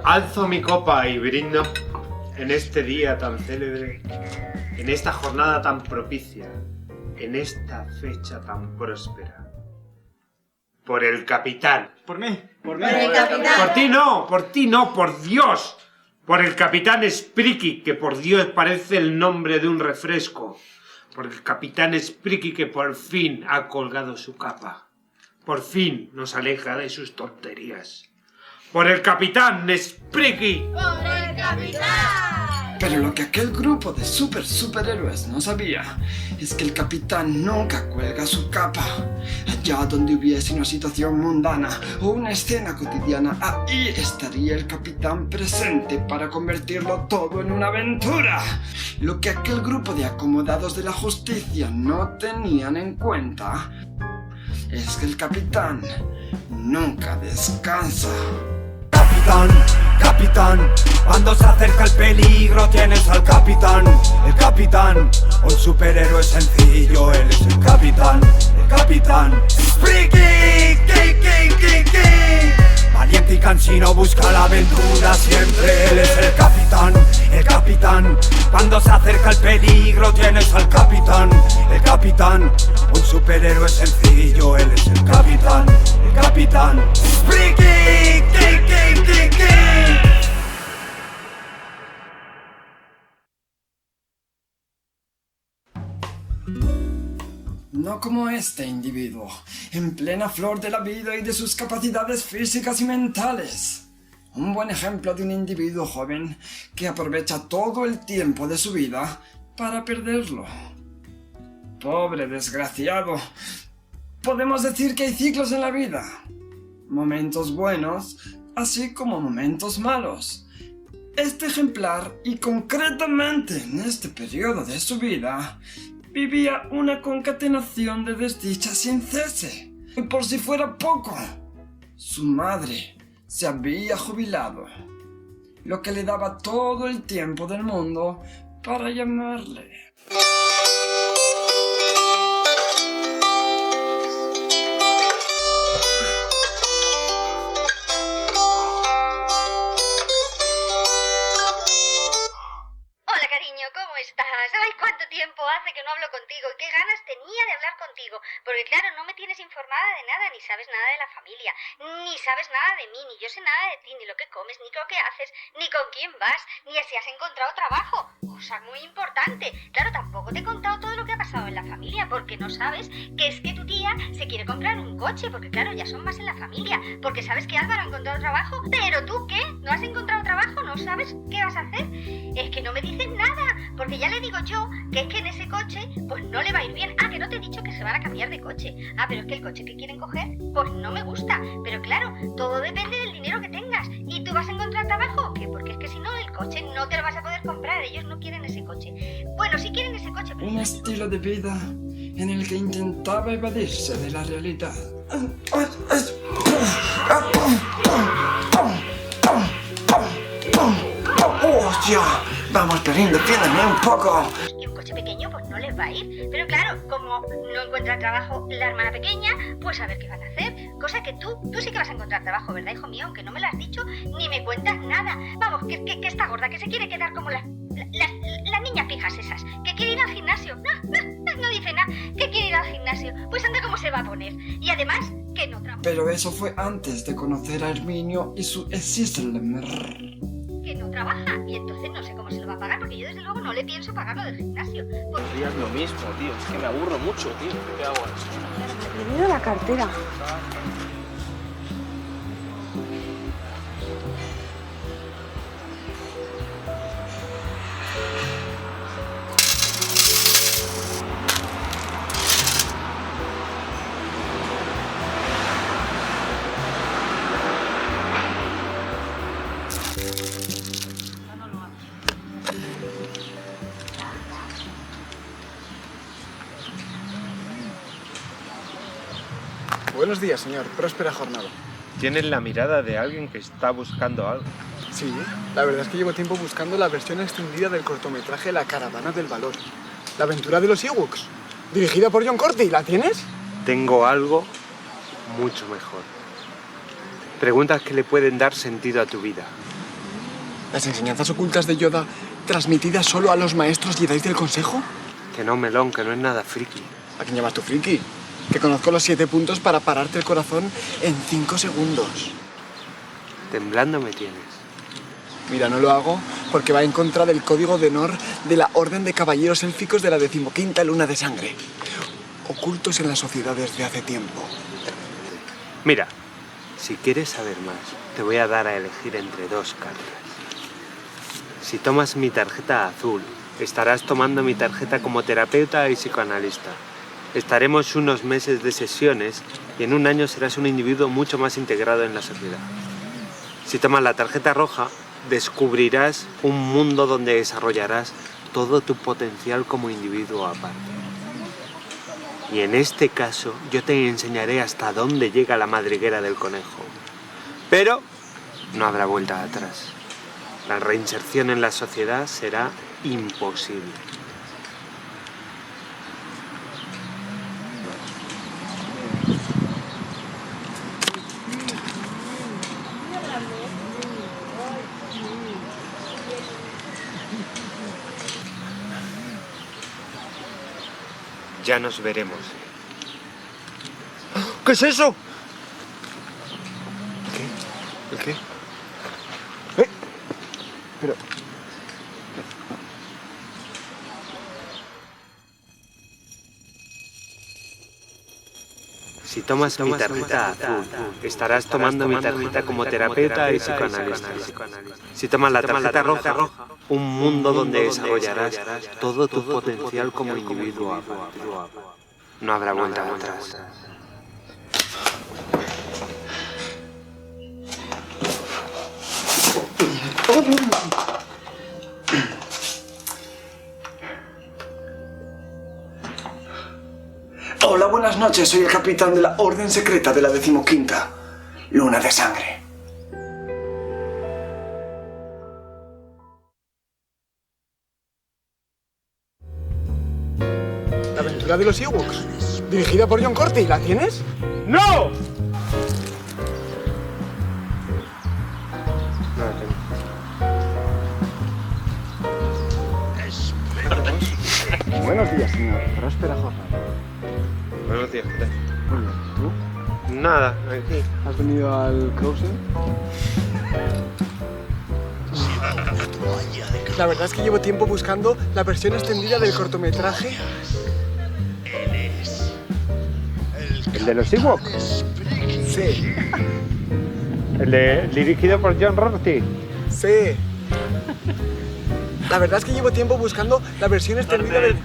Alzo mi copa y brindo en este día tan célebre, en esta jornada tan propicia, en esta fecha tan próspera. Por el capitán. Por mí. Por el capitán. Por ti no, por Dios. Por el capitán Spriki, que por Dios parece el nombre de un refresco. Por el capitán Spriki, que por fin ha colgado su capa. Por fin nos aleja de sus tonterías. Por el capitán Spriki. ¡Por el capitán! Pero lo que aquel grupo de superhéroes no sabía es que el capitán nunca cuelga su capa. Allá donde hubiese una situación mundana o una escena cotidiana, ahí estaría el capitán presente para convertirlo todo en una aventura. Lo que aquel grupo de acomodados de la justicia no tenían en cuenta es que el capitán nunca descansa. Capitán, capitán, cuando se acerca el peligro tienes al capitán. El capitán, un superhéroe sencillo, él es el capitán. El capitán, Spriki, valiente y cansino, busca la aventura siempre, él es el capitán. El capitán, cuando se acerca el peligro tienes al capitán. El capitán, un superhéroe sencillo, él es el capitán. El capitán, Spriki, No como este individuo, en plena flor de la vida y de sus capacidades físicas y mentales. Un buen ejemplo de un individuo joven que aprovecha todo el tiempo de su vida para perderlo. Pobre desgraciado. Podemos decir que hay ciclos en la vida. Momentos buenos, así como momentos malos. Este ejemplar, y concretamente en este periodo de su vida, vivía una concatenación de desdichas sin cese. Y por si fuera poco, su madre se había jubilado, lo que le daba todo el tiempo del mundo para llamarle. Hola cariño, ¿cómo estás? Ay, cuánto tiempo hace que no hablo contigo y qué ganas tenía de hablar contigo, porque claro, no me tienes informada de nada, ni sabes nada de la familia, ni sabes nada de mí, ni yo sé nada de ti, ni lo que comes, ni lo que haces, ni con quién vas, ni si has encontrado trabajo, cosa muy importante. Claro, tampoco te he contado todo lo que ha pasado en la familia, porque no sabes que es que tu tía se quiere comprar un coche, porque claro, ya son más en la familia, porque sabes que Álvaro ha encontrado trabajo, pero tú ¿qué? ¿No has encontrado trabajo? ¿No sabes qué vas a hacer? Es que no me dices nada, porque ya le digo yo que es que en ese coche pues no le va a ir bien. Ah, que no te he dicho que se van a cambiar de coche. Ah, pero es que el coche que quieren coger pues no me gusta. Pero claro, todo depende del dinero que tengas. ¿Y tú vas a encontrar trabajo? ¿Qué? Porque es que si no, el coche no te lo vas a poder comprar. Ellos no quieren ese coche. Bueno, sí quieren ese coche, pero... Un estilo de vida en el que intentaba evadirse de la realidad. ¡Hostia! Vamos, Perín, defiéndeme un poco. Y un coche pequeño pues no les va a ir. Pero claro, como no encuentra trabajo la hermana pequeña, pues a ver qué van a hacer. Cosa que tú sí que vas a encontrar trabajo, ¿verdad, hijo mío? Aunque no me lo has dicho ni me cuentas nada. Vamos, que está gorda, que se quiere quedar como las niñas pijas esas, que quiere ir al gimnasio. No dice nada, que quiere ir al gimnasio. Pues anda cómo se va a poner. Y además, que no trabaja. Pero eso fue antes de conocer a Herminio y su Esislemer. Que no trabaja, y entonces no sé cómo se lo va a pagar, porque yo desde luego no le pienso pagar lo del gimnasio. Porque... Días lo mismo, tío. Es que me aburro mucho, tío. ¿Qué hago? Primero la cartera. Buenos días, señor. Próspera jornada. Tienes la mirada de alguien que está buscando algo. Sí, la verdad es que llevo tiempo buscando la versión extendida del cortometraje La caravana del valor. La aventura de los Ewoks, dirigida por John Corti. ¿La tienes? Tengo algo mucho mejor. Preguntas que le pueden dar sentido a tu vida. ¿Las enseñanzas ocultas de Yoda transmitidas solo a los maestros Jedi del Consejo? Que no, melón, que no es nada friki. ¿A quién llamas tú friki? Que conozco los 7 puntos para pararte el corazón en 5 segundos. Temblando me tienes. Mira, no lo hago porque va en contra del código de honor de la Orden de Caballeros Élficos de la 15ª Luna de Sangre, ocultos en la sociedad desde hace tiempo. Mira, si quieres saber más, te voy a dar a elegir entre 2 cartas. Si tomas mi tarjeta azul, estarás tomando mi tarjeta como terapeuta y psicoanalista. Estaremos unos meses de sesiones y en un año serás un individuo mucho más integrado en la sociedad. Si tomas la tarjeta roja, descubrirás un mundo donde desarrollarás todo tu potencial como individuo aparte. Y en este caso, yo te enseñaré hasta dónde llega la madriguera del conejo. Pero no habrá vuelta atrás. La reinserción en la sociedad será imposible. Ya nos veremos. ¿Qué es eso? ¿El qué? Pero... Si tomas mi tarjeta azul, estarás tomando mi tarjeta como terapeuta y psicoanalista. Si tomas la tarjeta roja, un mundo donde desarrollarás todo tu potencial como individuo aparte. No habrá vuelta atrás. Hola, buenas noches. Soy el capitán de la Orden Secreta de la 15ª Luna de Sangre. La aventura de los Ewoks, dirigida por John Corti. ¿La tienes? ¡No! Buenos días, señor. Próspera jornada. Buenos días, ¿qué tal? Muy bien, ¿tú? Nada, aquí. ¿Has venido al cruising? La verdad es que llevo tiempo buscando la versión extendida del cortometraje. ¿El de los Ewoks? Sí. Dirigido por John Rorty. Sí. La verdad es que llevo tiempo buscando la versión extendida del...